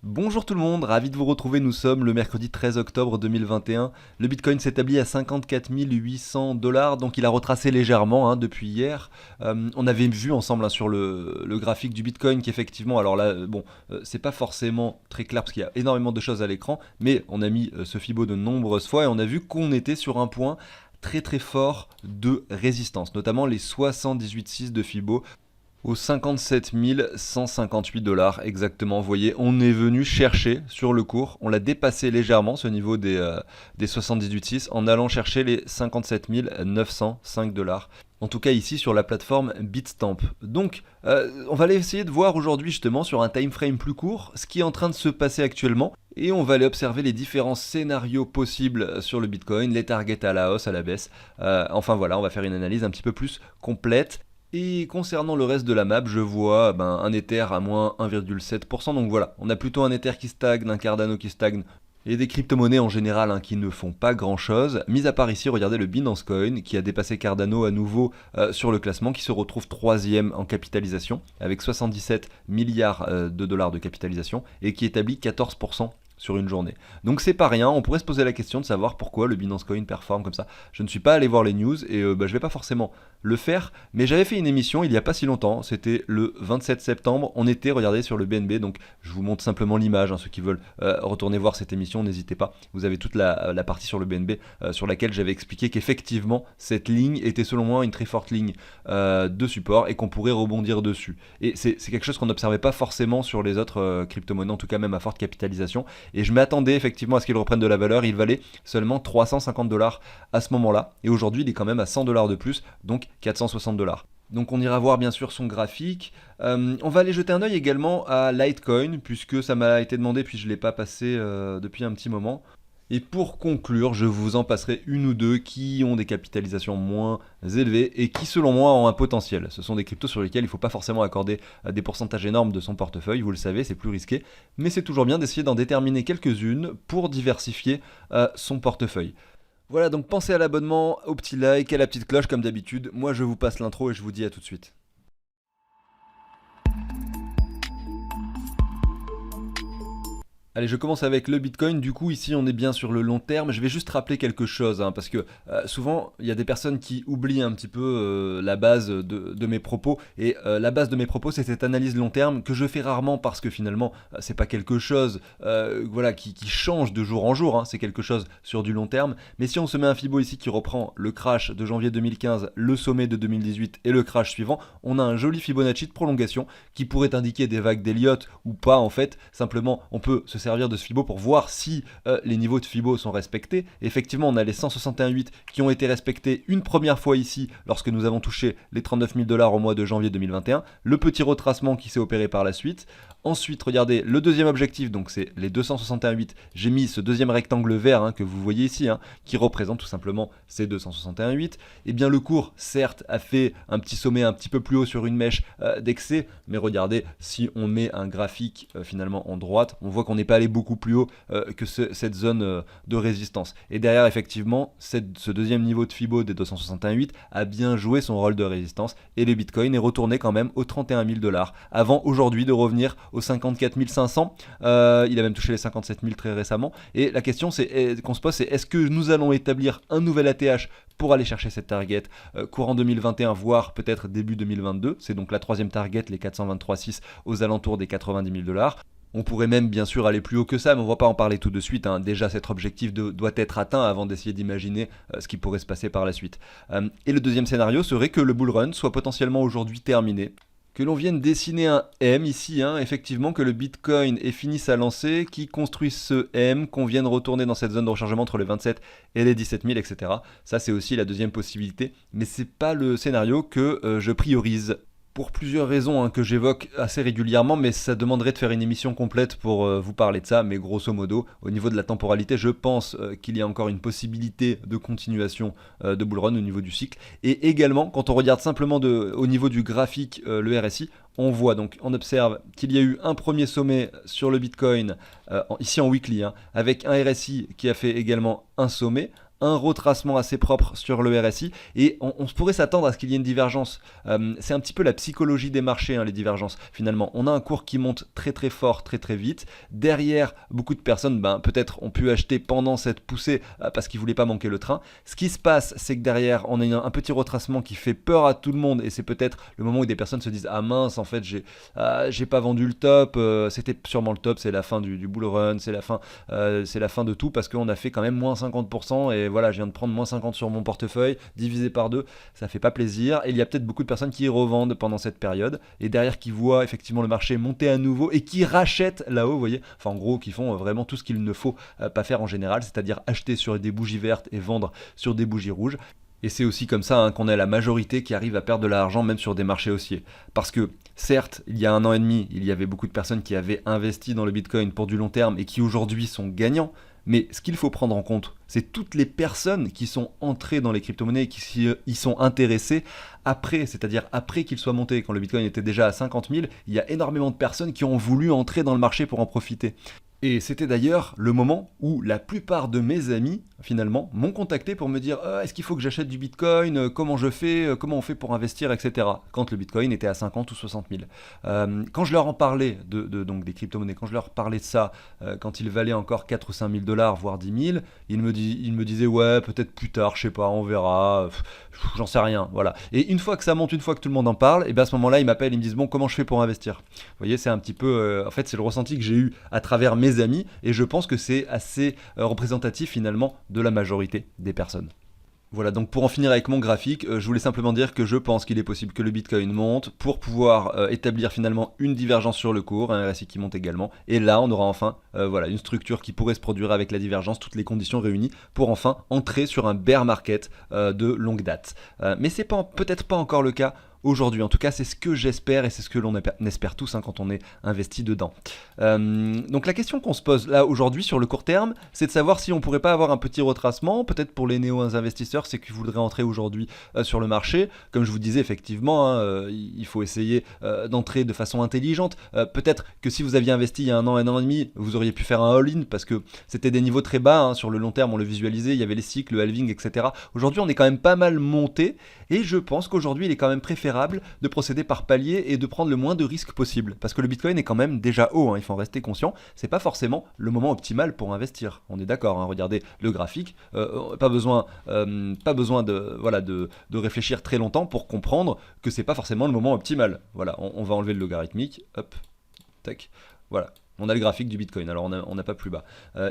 Bonjour tout le monde, ravi de vous retrouver, nous sommes le mercredi 13 octobre 2021. Le Bitcoin s'établit à 54 800 dollars, donc il a retracé légèrement depuis hier. On avait vu ensemble sur le graphique du Bitcoin qu'effectivement, alors là, c'est pas forcément très clair parce qu'il y a énormément de choses à l'écran, mais on a mis ce Fibo de nombreuses fois et on a vu qu'on était sur un point très très fort de résistance, notamment les 78,6 de Fibo aux 57 158 dollars exactement. Vous voyez, on est venu chercher sur le cours, on l'a dépassé légèrement ce niveau des 78,6 en allant chercher les 57 905 dollars. En tout cas ici sur la plateforme Bitstamp. Donc on va aller essayer de voir aujourd'hui justement sur un time frame plus court ce qui est en train de se passer actuellement. Et on va aller observer les différents scénarios possibles sur le Bitcoin, les targets à la hausse, à la baisse. Enfin voilà, on va faire une analyse un petit peu plus complète. Et concernant le reste de la map, je vois un Ether à moins 1,7%. Donc voilà, on a plutôt un Ether qui stagne, un Cardano qui stagne, et des crypto-monnaies en général qui ne font pas grand-chose. Mis à part ici, regardez le Binance Coin qui a dépassé Cardano à nouveau sur le classement, qui se retrouve troisième en capitalisation, avec 77 milliards de dollars de capitalisation, et qui établit 14% sur une journée. Donc c'est pas rien, on pourrait se poser la question de savoir pourquoi le Binance Coin performe comme ça. Je ne suis pas allé voir les news et je vais pas forcément le faire, mais j'avais fait une émission il y a pas si longtemps, c'était le 27 septembre, on était, regardez, sur le BNB, donc je vous montre simplement l'image, ceux qui veulent retourner voir cette émission, n'hésitez pas, vous avez toute la partie sur le BNB sur laquelle j'avais expliqué qu'effectivement cette ligne était selon moi une très forte ligne de support et qu'on pourrait rebondir dessus. Et c'est quelque chose qu'on n'observait pas forcément sur les autres crypto-monnaies, en tout cas même à forte capitalisation. Et je m'attendais effectivement à ce qu'il reprenne de la valeur. Il valait seulement 350 dollars à ce moment-là. Et aujourd'hui, il est quand même à 100 dollars de plus, donc 460 dollars. Donc on ira voir bien sûr son graphique. On va aller jeter un œil également à Litecoin, puisque ça m'a été demandé, puis je ne l'ai pas passé depuis un petit moment. Et pour conclure, je vous en passerai une ou deux qui ont des capitalisations moins élevées et qui, selon moi, ont un potentiel. Ce sont des cryptos sur lesquels il ne faut pas forcément accorder des pourcentages énormes de son portefeuille, vous le savez, c'est plus risqué, mais c'est toujours bien d'essayer d'en déterminer quelques-unes pour diversifier son portefeuille. Voilà, donc pensez à l'abonnement, au petit like, à la petite cloche comme d'habitude. Moi, je vous passe l'intro et je vous dis à tout de suite. Allez, je commence avec le Bitcoin. Du coup, ici, on est bien sur le long terme. Je vais juste rappeler quelque chose, parce que souvent, il y a des personnes qui oublient un petit peu la base de mes propos. Et la base de mes propos, c'est cette analyse long terme que je fais rarement parce que finalement, c'est pas quelque chose qui change de jour en jour. C'est quelque chose sur du long terme. Mais si on se met un Fibo ici qui reprend le crash de janvier 2015, le sommet de 2018 et le crash suivant, on a un joli Fibonacci de prolongation qui pourrait indiquer des vagues d'Elliott ou pas en fait. Simplement, on peut se servir de ce Fibo pour voir si les niveaux de Fibo sont respectés. Effectivement, on a les 161,8 qui ont été respectés une première fois ici lorsque nous avons touché les 39 000 dollars au mois de janvier 2021. Le petit retracement qui s'est opéré par la suite. Ensuite, regardez, le deuxième objectif, donc c'est les 261,8. J'ai mis ce deuxième rectangle vert que vous voyez ici, qui représente tout simplement ces 261,8. Et bien le cours, certes, a fait un petit sommet un petit peu plus haut sur une mèche d'excès, mais regardez, si on met un graphique finalement en droite, on voit qu'on n'est pas allé beaucoup plus haut que cette zone de résistance. Et derrière, effectivement, ce deuxième niveau de Fibo des 261,8 a bien joué son rôle de résistance et le Bitcoin est retourné quand même aux 31 000 dollars avant aujourd'hui de revenir aux 54 500. Il a même touché les 57 000 très récemment. Et la question qu'on se pose, c'est est-ce que nous allons établir un nouvel ATH pour aller chercher cette target courant 2021, voire peut-être début 2022. C'est donc la troisième target, les 423,6 aux alentours des 90 000 dollars. On pourrait même bien sûr aller plus haut que ça, mais on ne va pas en parler tout de suite. Déjà, cet objectif doit être atteint avant d'essayer d'imaginer ce qui pourrait se passer par la suite. Et le deuxième scénario serait que le bull run soit potentiellement aujourd'hui terminé. Que l'on vienne dessiner un M ici, effectivement, que le Bitcoin ait fini sa lancée, qui construise ce M, qu'on vienne retourner dans cette zone de rechargement entre les 27 et les 17 000, etc. Ça, c'est aussi la deuxième possibilité, mais c'est pas le scénario que je priorise. Pour plusieurs raisons que j'évoque assez régulièrement, mais ça demanderait de faire une émission complète pour vous parler de ça. Mais grosso modo, au niveau de la temporalité, je pense qu'il y a encore une possibilité de continuation de bull run au niveau du cycle. Et également, quand on regarde simplement au niveau du graphique le RSI, on voit donc, on observe qu'il y a eu un premier sommet sur le Bitcoin, ici en weekly, avec un RSI qui a fait également un sommet, un retracement assez propre sur le RSI et on pourrait s'attendre à ce qu'il y ait une divergence. C'est un petit peu la psychologie des marchés, hein, les divergences. Finalement, on a un cours qui monte très très fort, très très vite. Derrière, beaucoup de personnes, peut-être ont pu acheter pendant cette poussée parce qu'ils voulaient pas manquer le train. Ce qui se passe, c'est que derrière, on a un petit retracement qui fait peur à tout le monde et c'est peut-être le moment où des personnes se disent ah mince, en fait, j'ai pas vendu le top, c'était sûrement le top, c'est la fin du bull run, c'est la fin de tout parce qu'on a fait quand même moins 50% et voilà, je viens de prendre moins 50 sur mon portefeuille, divisé par 2, ça fait pas plaisir. Et il y a peut-être beaucoup de personnes qui revendent pendant cette période et derrière qui voient effectivement le marché monter à nouveau et qui rachètent là-haut, vous voyez, enfin en gros qui font vraiment tout ce qu'il ne faut pas faire en général, c'est-à-dire acheter sur des bougies vertes et vendre sur des bougies rouges. Et c'est aussi comme ça qu'on a la majorité qui arrive à perdre de l'argent même sur des marchés haussiers. Parce que certes, il y a 1 an et demi, il y avait beaucoup de personnes qui avaient investi dans le Bitcoin pour du long terme et qui aujourd'hui sont gagnants. Mais ce qu'il faut prendre en compte, c'est toutes les personnes qui sont entrées dans les crypto-monnaies et qui y sont intéressées après, c'est-à-dire après qu'il soit monté. Quand le Bitcoin était déjà à 50 000, il y a énormément de personnes qui ont voulu entrer dans le marché pour en profiter. Et c'était d'ailleurs le moment où la plupart de mes amis, finalement, m'ont contacté pour me dire est-ce qu'il faut que j'achète du Bitcoin, comment je fais, comment on fait pour investir, etc. Quand le Bitcoin était à 50 ou 60 000. Quand je leur en parlais donc des crypto-monnaies, quand je leur parlais de ça, quand il valait encore 4 ou 5 000 dollars, voire 10 000, ils me disaient ouais, peut-être plus tard, je sais pas, on verra, j'en sais rien, voilà. Et une fois que ça monte, une fois que tout le monde en parle, et bien à ce moment-là, ils m'appellent, ils me disent bon, comment je fais pour investir. Vous voyez, c'est un petit peu, en fait, c'est le ressenti que j'ai eu à travers mes amis et je pense que c'est assez représentatif finalement de la majorité des personnes. Voilà, donc pour en finir avec mon graphique, je voulais simplement dire que je pense qu'il est possible que le Bitcoin monte pour pouvoir établir finalement une divergence sur le cours, un RSI qui monte également, et là on aura enfin une structure qui pourrait se produire avec la divergence, toutes les conditions réunies pour enfin entrer sur un bear market de longue date. Mais c'est peut-être pas encore le cas aujourd'hui. En tout cas, c'est ce que j'espère et c'est ce que l'on espère tous quand on est investi dedans. Donc la question qu'on se pose là aujourd'hui sur le court terme, c'est de savoir si on pourrait pas avoir un petit retracement, peut-être pour les néo-investisseurs, c'est qu'ils voudraient entrer aujourd'hui sur le marché. Comme je vous disais, effectivement, il faut essayer d'entrer de façon intelligente. Peut-être que si vous aviez investi il y a 1 an et demi, vous auriez pu faire un all-in parce que c'était des niveaux très bas. Sur le long terme, on le visualisait, il y avait les cycles, le halving, etc. Aujourd'hui, on est quand même pas mal monté et je pense qu'aujourd'hui, il est quand même préférable de procéder par palier et de prendre le moins de risques possible. Parce que le Bitcoin est quand même déjà haut, il faut en rester conscient. C'est pas forcément le moment optimal pour investir. On est d'accord, regardez le graphique. Pas besoin de réfléchir très longtemps pour comprendre que c'est pas forcément le moment optimal. Voilà, on va enlever le logarithmique. Hop, tac, voilà. On a le graphique du Bitcoin, alors on n'a pas plus bas.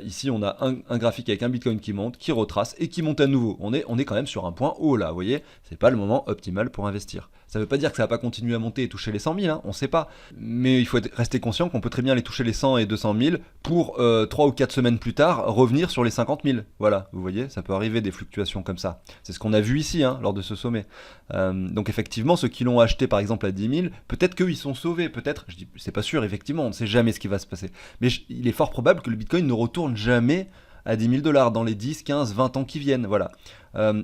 Ici, on a un graphique avec un Bitcoin qui monte, qui retrace et qui monte à nouveau. On est quand même sur un point haut là, vous voyez. C'est pas le moment optimal pour investir. Ça veut pas dire que ça va pas continuer à monter et toucher les 100 000, on sait pas. Mais il faut rester conscient qu'on peut très bien aller toucher les 100 et 200 000 pour 3 ou 4 semaines plus tard revenir sur les 50 000. Voilà, vous voyez, ça peut arriver des fluctuations comme ça. C'est ce qu'on a vu ici lors de ce sommet. Donc effectivement, ceux qui l'ont acheté par exemple à 10 000, peut-être qu'eux ils sont sauvés, peut-être, je dis, c'est pas sûr, effectivement, on ne sait jamais ce qui va se passer. Mais il est fort probable que le Bitcoin ne retourne jamais à 10 000 dollars dans les 10, 15, 20 ans qui viennent. Voilà.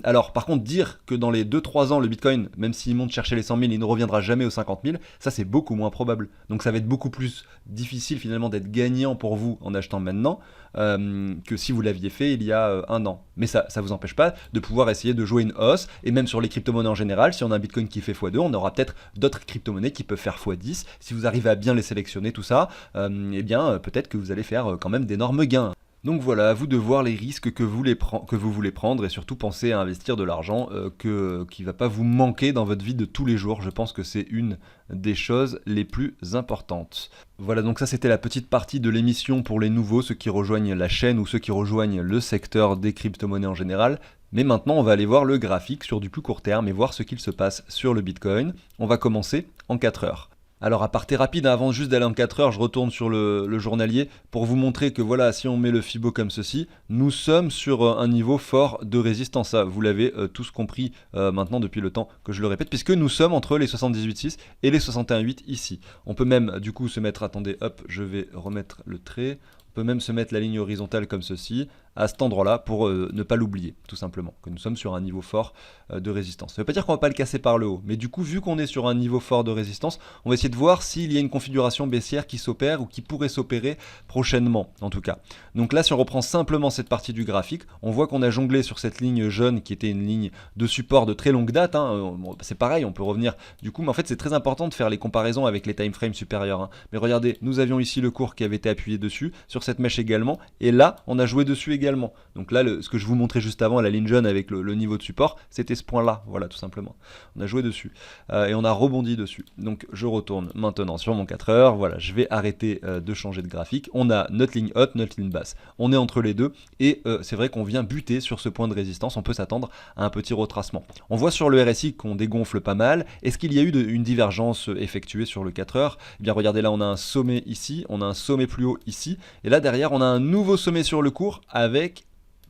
Alors, par contre, dire que dans les 2-3 ans, le Bitcoin, même s'il monte chercher les 100 000, il ne reviendra jamais aux 50 000, ça c'est beaucoup moins probable. Donc ça va être beaucoup plus difficile finalement d'être gagnant pour vous en achetant maintenant que si vous l'aviez fait il y a 1 an. Mais ça ne vous empêche pas de pouvoir essayer de jouer une hausse, et même sur les crypto-monnaies en général, si on a un Bitcoin qui fait x2, on aura peut-être d'autres crypto-monnaies qui peuvent faire x10. Si vous arrivez à bien les sélectionner, tout ça, peut-être que vous allez faire quand même d'énormes gains. Donc voilà, à vous de voir les risques que vous voulez prendre et surtout pensez à investir de l'argent qui ne va pas vous manquer dans votre vie de tous les jours. Je pense que c'est une des choses les plus importantes. Voilà, donc ça c'était la petite partie de l'émission pour les nouveaux, ceux qui rejoignent la chaîne ou ceux qui rejoignent le secteur des crypto-monnaies en général. Mais maintenant on va aller voir le graphique sur du plus court terme et voir ce qu'il se passe sur le Bitcoin. On va commencer en 4 heures. Alors, aparté rapide, avant juste d'aller en 4 heures, je retourne sur le journalier pour vous montrer que voilà, si on met le Fibo comme ceci, nous sommes sur un niveau fort de résistance. Ça, vous l'avez tous compris maintenant depuis le temps que je le répète, puisque nous sommes entre les 78,6 et les 61,8 ici. On peut même du coup se mettre, attendez, hop, je vais remettre le trait. On peut même se mettre la ligne horizontale comme ceci, à cet endroit-là, pour ne pas l'oublier, tout simplement, que nous sommes sur un niveau fort de résistance. Ça ne veut pas dire qu'on va pas le casser par le haut, mais du coup, vu qu'on est sur un niveau fort de résistance, on va essayer de voir s'il y a une configuration baissière qui s'opère ou qui pourrait s'opérer prochainement, en tout cas. Donc là, si on reprend simplement cette partie du graphique, on voit qu'on a jonglé sur cette ligne jaune qui était une ligne de support de très longue date, hein. C'est pareil, on peut revenir du coup, mais en fait, c'est très important de faire les comparaisons avec les time frames supérieurs, hein. Mais regardez, nous avions ici le cours qui avait été appuyé dessus, sur cette mèche également, et là, on a joué dessus également. Donc là, ce que je vous montrais juste avant, la ligne jaune avec le niveau de support, c'était ce point-là, voilà, tout simplement. On a joué dessus, et on a rebondi dessus. Donc je retourne maintenant sur mon 4 heures, voilà, je vais arrêter de changer de graphique. On a notre ligne haute, notre ligne basse. On est entre les deux, et c'est vrai qu'on vient buter sur ce point de résistance, on peut s'attendre à un petit retracement. On voit sur le RSI qu'on dégonfle pas mal. Est-ce qu'il y a eu une divergence effectuée sur le 4 heures? Eh bien regardez, là on a un sommet ici, on a un sommet plus haut ici, et là derrière on a un nouveau sommet sur le cours avec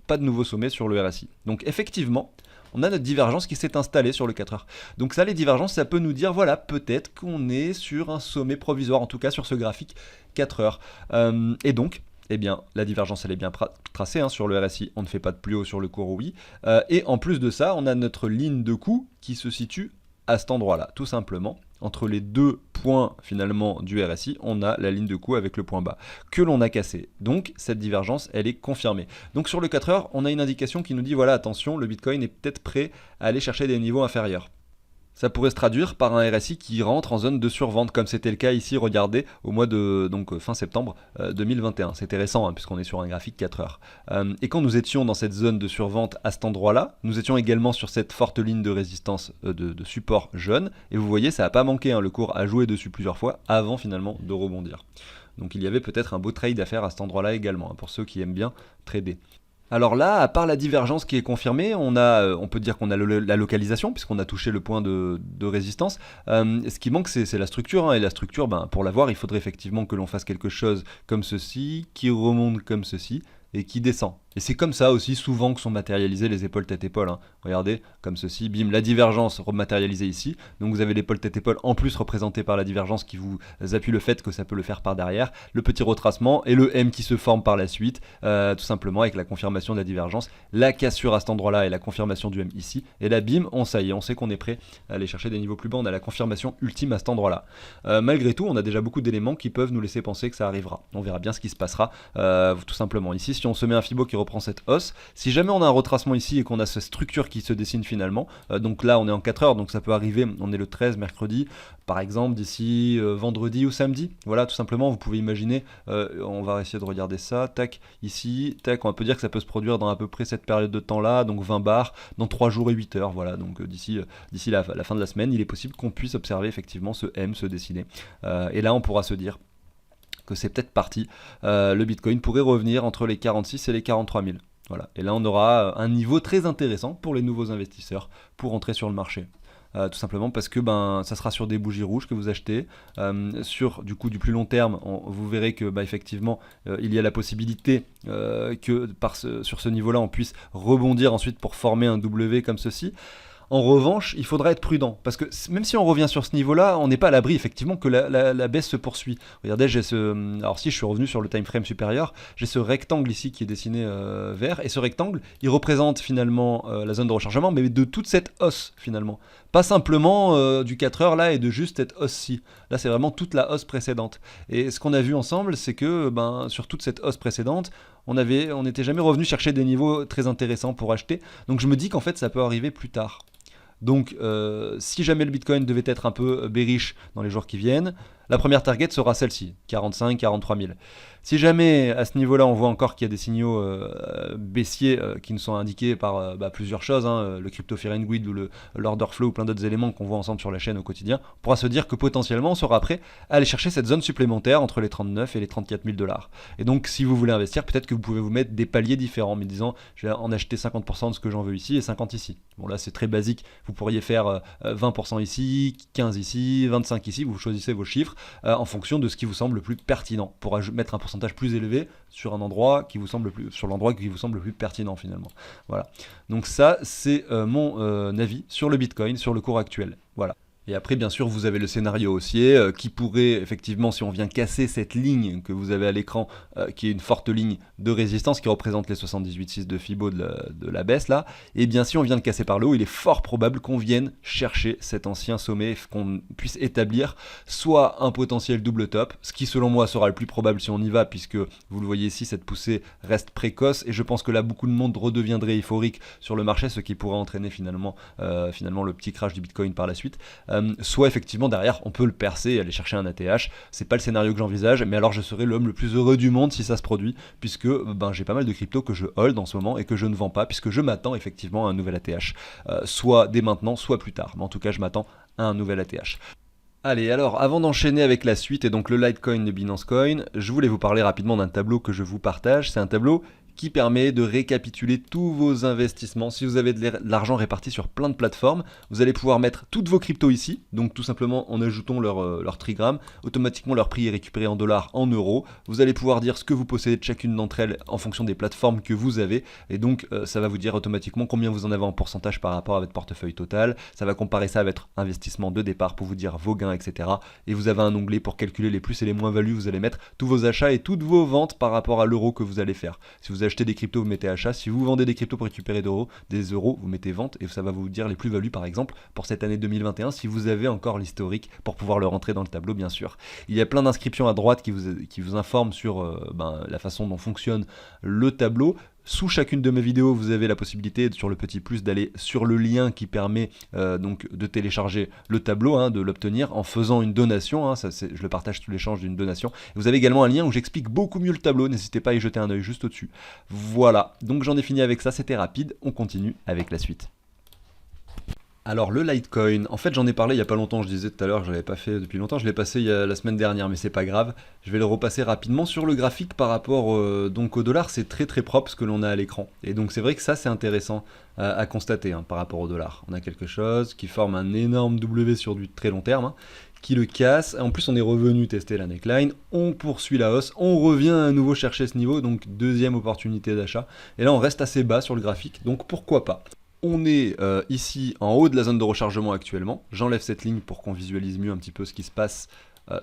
pas de nouveau sommet sur le RSI. Donc effectivement, on a notre divergence qui s'est installée sur le 4 heures. Donc ça, les divergences, ça peut nous dire, voilà, peut-être qu'on est sur un sommet provisoire, en tout cas sur ce graphique 4 heures. Et donc, eh bien, la divergence, elle est bien tracée, hein, sur le RSI, on ne fait pas de plus haut sur le cours, oui. Et en plus de ça, on a notre ligne de coup qui se situe à cet endroit-là, tout simplement. Entre les deux points finalement du RSI, on a la ligne de coup avec le point bas que l'on a cassé. Donc cette divergence, elle est confirmée. Donc sur le 4 heures, on a une indication qui nous dit, voilà, attention, le Bitcoin est peut-être prêt à aller chercher des niveaux inférieurs. Ça pourrait se traduire par un RSI qui rentre en zone de survente, comme c'était le cas ici, regardez, au mois de fin septembre 2021. C'était récent, hein, puisqu'on est sur un graphique 4 heures. Et quand nous étions dans cette zone de survente à cet endroit-là, nous étions également sur cette forte ligne de résistance, de support jaune, et vous voyez, ça n'a pas manqué, hein, le cours a joué dessus plusieurs fois avant finalement de rebondir. Donc il y avait peut-être un beau trade à faire à cet endroit-là également, hein, pour ceux qui aiment bien trader. Alors là, à part la divergence qui est confirmée, on peut dire qu'on a la localisation, puisqu'on a touché le point de résistance. Ce qui manque, c'est la structure, hein, et la structure, pour l'avoir, il faudrait effectivement que l'on fasse quelque chose comme ceci, qui remonte comme ceci, et qui descend. Et c'est comme ça aussi souvent que sont matérialisées les épaules tête-épaule, hein. Regardez, comme ceci, bim, la divergence rematérialisée ici. Donc vous avez l'épaule tête-épaule en plus représentée par la divergence qui vous appuie le fait que ça peut le faire par derrière, le petit retracement et le M qui se forme par la suite, tout simplement avec la confirmation de la divergence, la cassure à cet endroit-là et la confirmation du M ici. Et là, bim, ça y est, on sait qu'on est prêt à aller chercher des niveaux plus bas, on a la confirmation ultime à cet endroit-là. Malgré tout, on a déjà beaucoup d'éléments qui peuvent nous laisser penser que ça arrivera. On verra bien ce qui se passera, tout simplement. Ici, si on se met un Fibo qui reprend cette hausse, si jamais on a un retracement ici et qu'on a cette structure qui se dessine finalement, donc là on est en 4 heures, donc ça peut arriver, on est le 13 mercredi par exemple, d'ici vendredi ou samedi, voilà, tout simplement. Vous pouvez imaginer, on va essayer de regarder ça, tac, ici, tac, on peut dire que ça peut se produire dans à peu près cette période de temps là, donc 20 bars dans 3 jours et 8 heures, voilà, donc d'ici la fin de la semaine, il est possible qu'on puisse observer effectivement ce M se dessiner, et là on pourra se dire que c'est peut-être parti, le Bitcoin pourrait revenir entre les 46 et les 43 000. Voilà. Et là on aura un niveau très intéressant pour les nouveaux investisseurs pour entrer sur le marché. Tout simplement parce que ça sera sur des bougies rouges que vous achetez. Sur du plus long terme, vous verrez que effectivement il y a la possibilité que sur ce niveau-là on puisse rebondir ensuite pour former un W comme ceci. En revanche, il faudra être prudent, parce que même si on revient sur ce niveau-là, on n'est pas à l'abri effectivement que la baisse se poursuit. Regardez, alors si je suis revenu sur le time frame supérieur, j'ai ce rectangle ici qui est dessiné vert, et ce rectangle, il représente finalement la zone de rechargement, mais de toute cette hausse finalement. Pas simplement du 4 heures là et de juste cette hausse-ci. Là, c'est vraiment toute la hausse précédente. Et ce qu'on a vu ensemble, c'est que sur toute cette hausse précédente, on n'était jamais revenu chercher des niveaux très intéressants pour acheter. Donc je me dis qu'en fait, ça peut arriver plus tard. Donc si jamais le Bitcoin devait être un peu bearish dans les jours qui viennent, la première target sera celle-ci, 45-43 000. Si jamais à ce niveau-là on voit encore qu'il y a des signaux baissiers qui nous sont indiqués par plusieurs choses, hein, le crypto fear and greed ou l'order flow ou plein d'autres éléments qu'on voit ensemble sur la chaîne au quotidien, on pourra se dire que potentiellement on sera prêt à aller chercher cette zone supplémentaire entre les 39 et les 34 000 $. Et donc si vous voulez investir, peut-être que vous pouvez vous mettre des paliers différents, mais disant je vais en acheter 50% de ce que j'en veux ici et 50 ici. Bon là c'est très basique, vous pourriez faire 20% ici, 15 ici, 25 ici, vous choisissez vos chiffres en fonction de ce qui vous semble le plus pertinent, pour mettre un pourcentage plus élevé sur l'endroit qui vous semble le plus pertinent finalement. Voilà. Donc ça c'est mon avis sur le Bitcoin, sur le cours actuel. Voilà. Et après, bien sûr, vous avez le scénario haussier qui pourrait, effectivement, si on vient casser cette ligne que vous avez à l'écran, qui est une forte ligne de résistance qui représente les 78,6 de Fibo de la baisse là, et bien si on vient le casser par le haut, il est fort probable qu'on vienne chercher cet ancien sommet, qu'on puisse établir soit un potentiel double top, ce qui selon moi sera le plus probable si on y va, puisque vous le voyez ici, cette poussée reste précoce, et je pense que là, beaucoup de monde redeviendrait euphorique sur le marché, ce qui pourrait entraîner finalement le petit crash du Bitcoin par la suite. Soit effectivement derrière on peut le percer et aller chercher un ATH. C'est pas le scénario que j'envisage, mais alors je serai l'homme le plus heureux du monde si ça se produit, puisque j'ai pas mal de cryptos que je hold en ce moment et que je ne vends pas, puisque je m'attends effectivement à un nouvel ATH, soit dès maintenant, soit plus tard. Mais en tout cas je m'attends à un nouvel ATH. Allez, alors avant d'enchaîner avec la suite et donc le Litecoin de Binance Coin, je voulais vous parler rapidement d'un tableau que je vous partage. C'est un tableau qui permet de récapituler tous vos investissements. Si vous avez de l'argent réparti sur plein de plateformes, vous allez pouvoir mettre toutes vos cryptos ici, donc tout simplement en ajoutant leur trigramme, automatiquement leur prix est récupéré en dollars, en euros. Vous allez pouvoir dire ce que vous possédez de chacune d'entre elles en fonction des plateformes que vous avez, et donc ça va vous dire automatiquement combien vous en avez en pourcentage par rapport à votre portefeuille total. Ça va comparer ça à votre investissement de départ pour vous dire vos gains, etc. Et vous avez un onglet pour calculer les plus et les moins-values. Vous allez mettre tous vos achats et toutes vos ventes par rapport à l'euro que vous allez faire. Si vous achetez des cryptos, vous mettez achat. Si vous vendez des cryptos pour récupérer des euros, vous mettez vente, et ça va vous dire les plus-values par exemple pour cette année 2021 si vous avez encore l'historique pour pouvoir le rentrer dans le tableau, bien sûr. Il y a plein d'inscriptions à droite qui vous informent sur la façon dont fonctionne le tableau. Sous chacune de mes vidéos, vous avez la possibilité sur le petit plus d'aller sur le lien qui permet donc de télécharger le tableau, de l'obtenir en faisant une donation. Je le partage sous l'échange d'une donation. Vous avez également un lien où j'explique beaucoup mieux le tableau. N'hésitez pas à y jeter un œil juste au-dessus. Voilà, donc j'en ai fini avec ça. C'était rapide. On continue avec la suite. Alors le Litecoin, en fait j'en ai parlé il y a pas longtemps, je disais tout à l'heure que je l'avais pas fait depuis longtemps, je l'ai passé la semaine dernière, mais c'est pas grave, je vais le repasser rapidement sur le graphique par rapport donc au dollar. C'est très très propre ce que l'on a à l'écran, et donc c'est vrai que ça c'est intéressant à constater par rapport au dollar. On a quelque chose qui forme un énorme W sur du très long terme, qui le casse, en plus on est revenu tester la neckline, on poursuit la hausse, on revient à nouveau chercher ce niveau, donc deuxième opportunité d'achat, et là on reste assez bas sur le graphique, donc pourquoi pas. On est ici en haut de la zone de rechargement actuellement. J'enlève cette ligne pour qu'on visualise mieux un petit peu ce qui se passe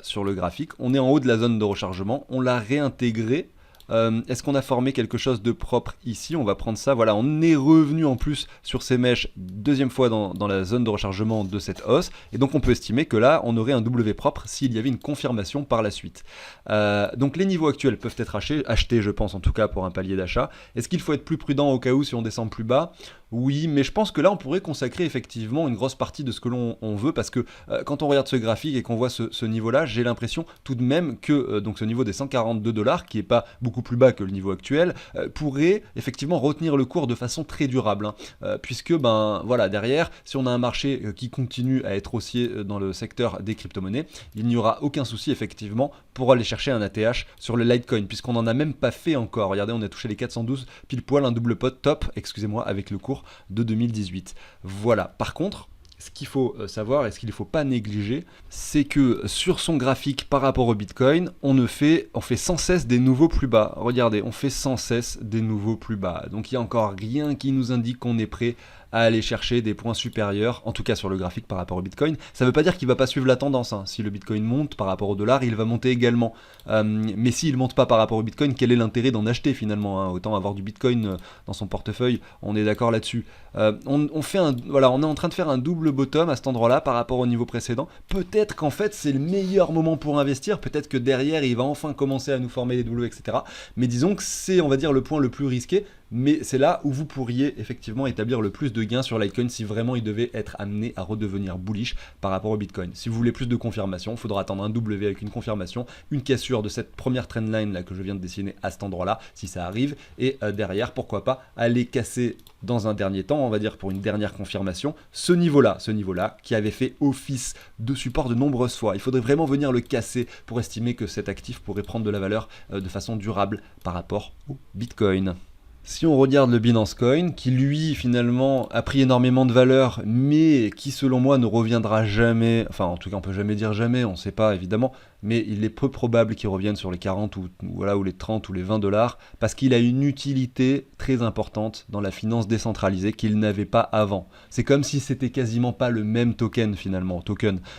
sur le graphique. On est en haut de la zone de rechargement. On l'a réintégré. Est-ce qu'on a formé quelque chose de propre ici? On va prendre ça. Voilà, on est revenu en plus sur ces mèches deuxième fois dans la zone de rechargement de cette hausse. Et donc on peut estimer que là, on aurait un W propre s'il y avait une confirmation par la suite. Donc les niveaux actuels peuvent être achetés, je pense en tout cas pour un palier d'achat. Est-ce qu'il faut être plus prudent au cas où si on descend plus bas? Oui, mais je pense que là on pourrait consacrer effectivement une grosse partie de ce que l'on veut, parce que quand on regarde ce graphique et qu'on voit ce niveau-là, j'ai l'impression tout de même que donc ce niveau des 142 $, qui est pas beaucoup plus bas que le niveau actuel, pourrait effectivement retenir le cours de façon très durable, puisque voilà, derrière, si on a un marché qui continue à être haussier dans le secteur des crypto-monnaies, il n'y aura aucun souci effectivement pour aller chercher un ATH sur le Litecoin, puisqu'on n'en a même pas fait encore. Regardez, on a touché les 412 pile poil, un double pot top, excusez-moi, avec le cours de 2018. Voilà. Par contre, ce qu'il faut savoir et ce qu'il ne faut pas négliger, c'est que sur son graphique par rapport au Bitcoin, on fait sans cesse des nouveaux plus bas. Regardez, on fait sans cesse des nouveaux plus bas. Donc il n'y a encore rien qui nous indique qu'on est prêt à aller chercher des points supérieurs, en tout cas sur le graphique par rapport au Bitcoin. Ça ne veut pas dire qu'il ne va pas suivre la tendance. Si le Bitcoin monte par rapport au dollar, il va monter également. Mais s'il ne monte pas par rapport au Bitcoin, quel est l'intérêt d'en acheter finalement? Autant avoir du Bitcoin dans son portefeuille, on est d'accord là-dessus. On est en train de faire un double bottom à cet endroit-là par rapport au niveau précédent. Peut-être qu'en fait c'est le meilleur moment pour investir, peut-être que derrière il va enfin commencer à nous former des doubles, etc. Mais disons que c'est, on va dire, le point le plus risqué. Mais c'est là où vous pourriez effectivement établir le plus de gains sur Litecoin si vraiment il devait être amené à redevenir bullish par rapport au Bitcoin. Si vous voulez plus de confirmation, il faudra attendre un W avec une confirmation, une cassure de cette première trendline là que je viens de dessiner à cet endroit-là, si ça arrive, et derrière, pourquoi pas, aller casser dans un dernier temps, on va dire pour une dernière confirmation, ce niveau-là qui avait fait office de support de nombreuses fois. Il faudrait vraiment venir le casser pour estimer que cet actif pourrait prendre de la valeur de façon durable par rapport au Bitcoin. Si on regarde le Binance Coin, qui lui finalement a pris énormément de valeur, mais qui selon moi ne reviendra jamais, enfin en tout cas on peut jamais dire jamais, on ne sait pas évidemment, mais il est peu probable qu'il revienne sur les 40 voilà, ou les 30 ou les 20 dollars, parce qu'il a une utilité très importante dans la finance décentralisée qu'il n'avait pas avant. C'est comme si c'était quasiment pas le même token finalement,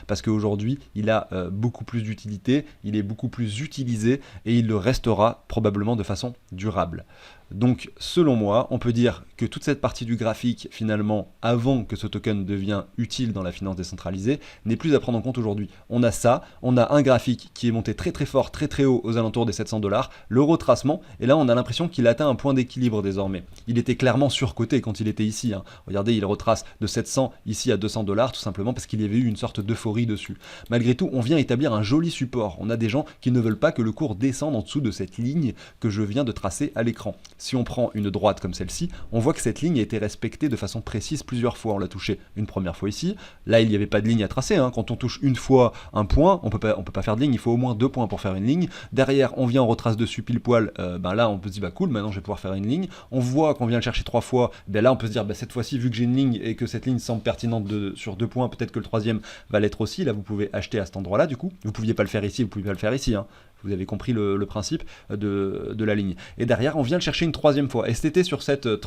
parce qu'aujourd'hui il a beaucoup plus d'utilité, il est beaucoup plus utilisé et il le restera probablement de façon durable. Donc selon moi, on peut dire que toute cette partie du graphique, finalement, avant que ce token devienne utile dans la finance décentralisée, n'est plus à prendre en compte aujourd'hui. On a ça, on a un graphique qui est monté très très fort, très très haut aux alentours des 700 dollars, le retracement, et là on a l'impression qu'il atteint un point d'équilibre désormais. Il était clairement surcoté quand il était ici, hein. Regardez, il retrace de 700 ici à 200 dollars, tout simplement parce qu'il y avait eu une sorte d'euphorie dessus. Malgré tout, on vient établir un joli support. On a des gens qui ne veulent pas que le cours descende en dessous de cette ligne que je viens de tracer à l'écran. Si on prend une droite comme celle-ci, on voit que cette ligne a été respectée de façon précise plusieurs fois. On l'a touché une première fois ici. Là, il n'y avait pas de ligne à tracer, hein. Quand on touche une fois un point, on peut pas faire de ligne. Il faut au moins 2 points pour faire une ligne. Derrière, on vient, on retrace dessus pile poil. Là, on peut se dire, bah cool, maintenant je vais pouvoir faire une ligne. On voit qu'on vient le chercher 3 fois. Là, on peut se dire, bah, cette fois-ci, vu que j'ai une ligne et que cette ligne semble pertinente sur 2 points, peut-être que le troisième va l'être aussi. Là, vous pouvez acheter à cet endroit-là, du coup. Vous pouviez pas le faire ici, vous pouvez pas le faire ici, hein. Vous avez compris le principe de la ligne. Et derrière, on vient le chercher une troisième fois. Et c'était sur cette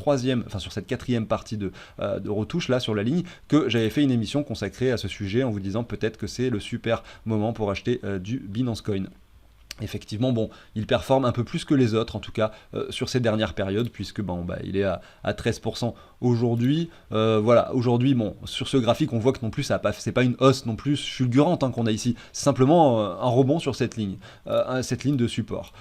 quatrième partie de retouche là sur la ligne que j'avais fait une émission consacrée à ce sujet en vous disant peut-être que c'est le super moment pour acheter du Binance Coin. Effectivement, bon, il performe un peu plus que les autres, en tout cas sur ces dernières périodes, puisque il est à 13% aujourd'hui. Voilà, aujourd'hui, bon, sur ce graphique, on voit que non plus, c'est pas une hausse non plus fulgurante, hein, qu'on a ici. C'est simplement un rebond sur cette ligne de support.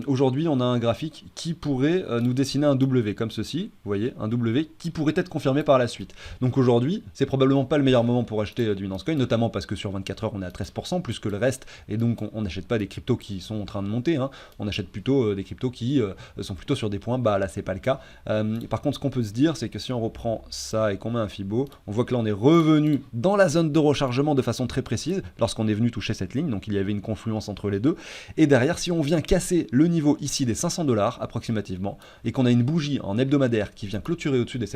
Aujourd'hui, on a un graphique qui pourrait nous dessiner un W comme ceci, vous voyez, un W qui pourrait être confirmé par la suite. Donc aujourd'hui, c'est probablement pas le meilleur moment pour acheter du Binance Coin, notamment parce que sur 24 heures, on est à 13%, plus que le reste, et donc on n'achète pas des cryptos qui sont en train de monter, hein. On achète plutôt des cryptos qui sont plutôt sur des points bas. Là, c'est pas le cas. Par contre, ce qu'on peut se dire, c'est que si on reprend ça et qu'on met un Fibo, on voit que là, on est revenu dans la zone de rechargement de façon très précise lorsqu'on est venu toucher cette ligne. Donc, il y avait une confluence entre les deux. Et derrière, si on vient casser le niveau ici des 500 dollars approximativement, et qu'on a une bougie en hebdomadaire qui vient clôturer au-dessus des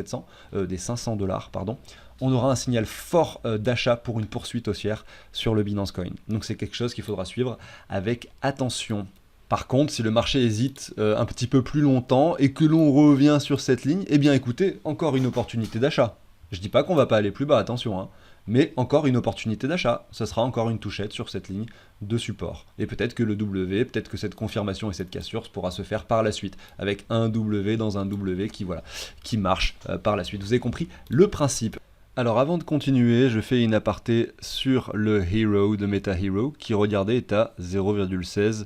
500 dollars, pardon, on aura un signal fort d'achat pour une poursuite haussière sur le Binance Coin. Donc c'est quelque chose qu'il faudra suivre avec attention. Par contre, si le marché hésite un petit peu plus longtemps et que l'on revient sur cette ligne, eh bien écoutez, encore une opportunité d'achat. Je dis pas qu'on va pas aller plus bas, attention, hein, mais encore une opportunité d'achat. Ce sera encore une touchette sur cette ligne de support. Et peut-être que le W, peut-être que cette confirmation et cette cassure pourra se faire par la suite, avec un W dans un W qui marche par la suite. Vous avez compris le principe. Alors avant de continuer, je fais une aparté sur le Hero de MetaHero qui, regardez, est à 0,16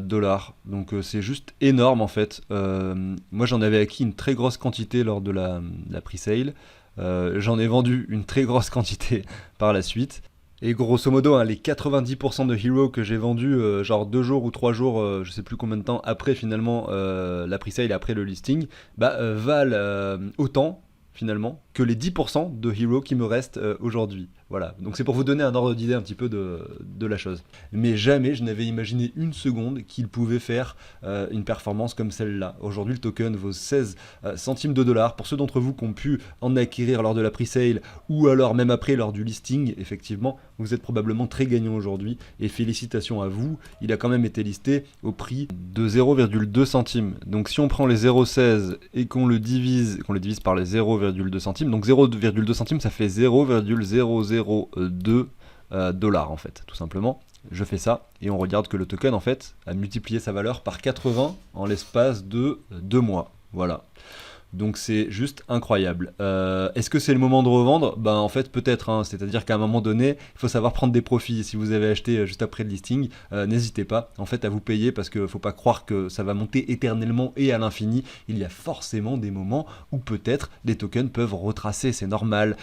dollars. Donc c'est juste énorme en fait. Moi j'en avais acquis une très grosse quantité lors de la pre-sale. J'en ai vendu une très grosse quantité par la suite. Et grosso modo, hein, les 90% de Hero que j'ai vendu genre 2 jours ou 3 jours, je sais plus combien de temps après finalement la pre-sale et après le listing, valent autant finalement que les 10% de Hero qui me restent aujourd'hui. Voilà, donc c'est pour vous donner un ordre d'idée un petit peu de la chose. Mais jamais je n'avais imaginé une seconde qu'il pouvait faire une performance comme celle-là. Aujourd'hui, le token vaut 16 centimes de dollars. Pour ceux d'entre vous qui ont pu en acquérir lors de la pre-sale ou alors même après lors du listing, effectivement, vous êtes probablement très gagnant aujourd'hui. Et félicitations à vous, il a quand même été listé au prix de 0,2 centimes. Donc si on prend les 0,16 et qu'on le divise par les 0,2 centimes, donc 0,2 centimes, ça fait 0,002 dollars en fait, tout simplement. Je fais ça et on regarde que le token en fait a multiplié sa valeur par 80 en l'espace de 2 mois. Voilà. Donc c'est juste incroyable. Est-ce que c'est le moment de revendre ? En fait peut-être, hein. C'est-à-dire qu'à un moment donné, il faut savoir prendre des profits. Si vous avez acheté juste après le listing, n'hésitez pas en fait à vous payer, parce qu'il ne faut pas croire que ça va monter éternellement et à l'infini. Il y a forcément des moments où peut-être les tokens peuvent retracer, c'est normal.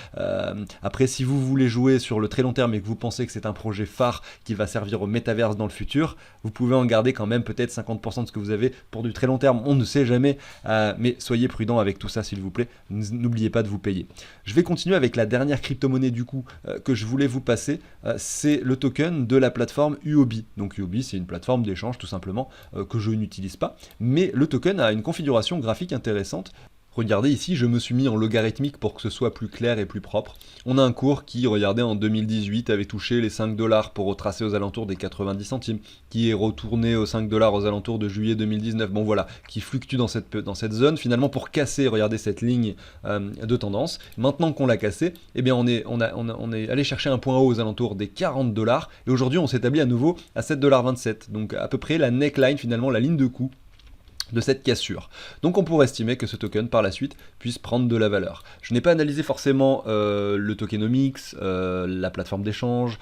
Après, si vous voulez jouer sur le très long terme et que vous pensez que c'est un projet phare qui va servir au métaverse dans le futur, vous pouvez en garder quand même peut-être 50% de ce que vous avez pour du très long terme. On ne sait jamais, mais soyez prudents avec tout ça s'il vous plaît, n'oubliez pas de vous payer. Je vais continuer avec la dernière crypto-monnaie du coup que je voulais vous passer, c'est le token de la plateforme Huobi. Donc Huobi, c'est une plateforme d'échange tout simplement que je n'utilise pas, mais le token a une configuration graphique intéressante. Regardez ici, je me suis mis en logarithmique pour que ce soit plus clair et plus propre. On a un cours qui, regardez, en 2018 avait touché les 5 dollars pour retracer aux alentours des 90 centimes, qui est retourné aux 5 dollars aux alentours de juillet 2019, bon voilà, qui fluctue dans cette zone finalement pour casser, regardez cette ligne de tendance. Maintenant qu'on l'a cassé, eh bien on est allé chercher un point haut aux alentours des 40 dollars, et aujourd'hui on s'établit à nouveau à 7,27 $, donc à peu près la neckline finalement, la ligne de coup de cette cassure. Donc on pourrait estimer que ce token par la suite puisse prendre de la valeur. Je n'ai pas analysé forcément le tokenomics, la plateforme d'échange,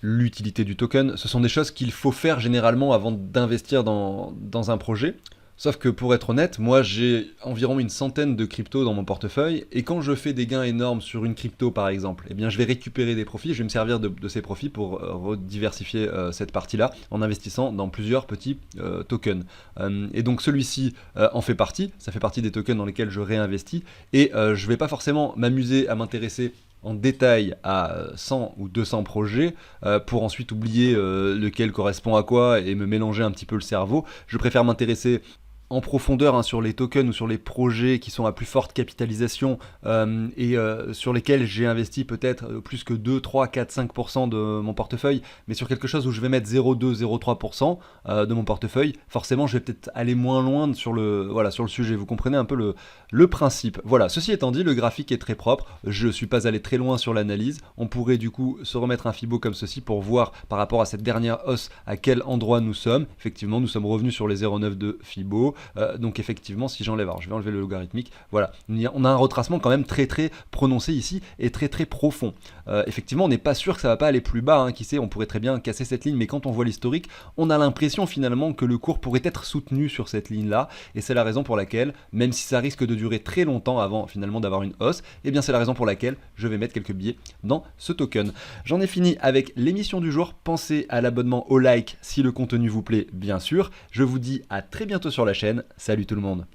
l'utilité du token. Ce sont des choses qu'il faut faire généralement avant d'investir dans un projet. Sauf que pour être honnête, moi j'ai environ une centaine de cryptos dans mon portefeuille, et quand je fais des gains énormes sur une crypto par exemple, eh bien je vais récupérer des profits, je vais me servir de ces profits pour rediversifier cette partie-là en investissant dans plusieurs petits tokens. Et donc celui-ci en fait partie, ça fait partie des tokens dans lesquels je réinvestis, et je vais pas forcément m'amuser à m'intéresser en détail à 100 ou 200 projets pour ensuite oublier lequel correspond à quoi et me mélanger un petit peu le cerveau. Je préfère m'intéresser en profondeur sur les tokens ou sur les projets qui sont à plus forte capitalisation et sur lesquels j'ai investi peut-être plus que 2, 3, 4, 5% de mon portefeuille, mais sur quelque chose où je vais mettre 0,2, 0,3% de mon portefeuille, forcément je vais peut-être aller moins loin sur le sujet. Vous comprenez un peu le principe. Voilà, ceci étant dit, le graphique est très propre, je ne suis pas allé très loin sur l'analyse. On pourrait du coup se remettre un Fibo comme ceci pour voir par rapport à cette dernière hausse à quel endroit nous sommes. Effectivement, nous sommes revenus sur les 0,9 de Fibo. Donc effectivement, si j'enlève, alors je vais enlever le logarithmique, voilà, on a un retracement quand même très très prononcé ici et très très profond. Effectivement, on n'est pas sûr que ça va pas aller plus bas, qui sait, on pourrait très bien casser cette ligne, mais quand on voit l'historique, on a l'impression finalement que le cours pourrait être soutenu sur cette ligne-là, et c'est la raison pour laquelle, même si ça risque de durer très longtemps avant finalement d'avoir une hausse, eh bien c'est la raison pour laquelle je vais mettre quelques billets dans ce token. J'en ai fini avec l'émission du jour. Pensez à l'abonnement, au like si le contenu vous plaît, bien sûr. Je vous dis à très bientôt sur la chaîne. Salut tout le monde.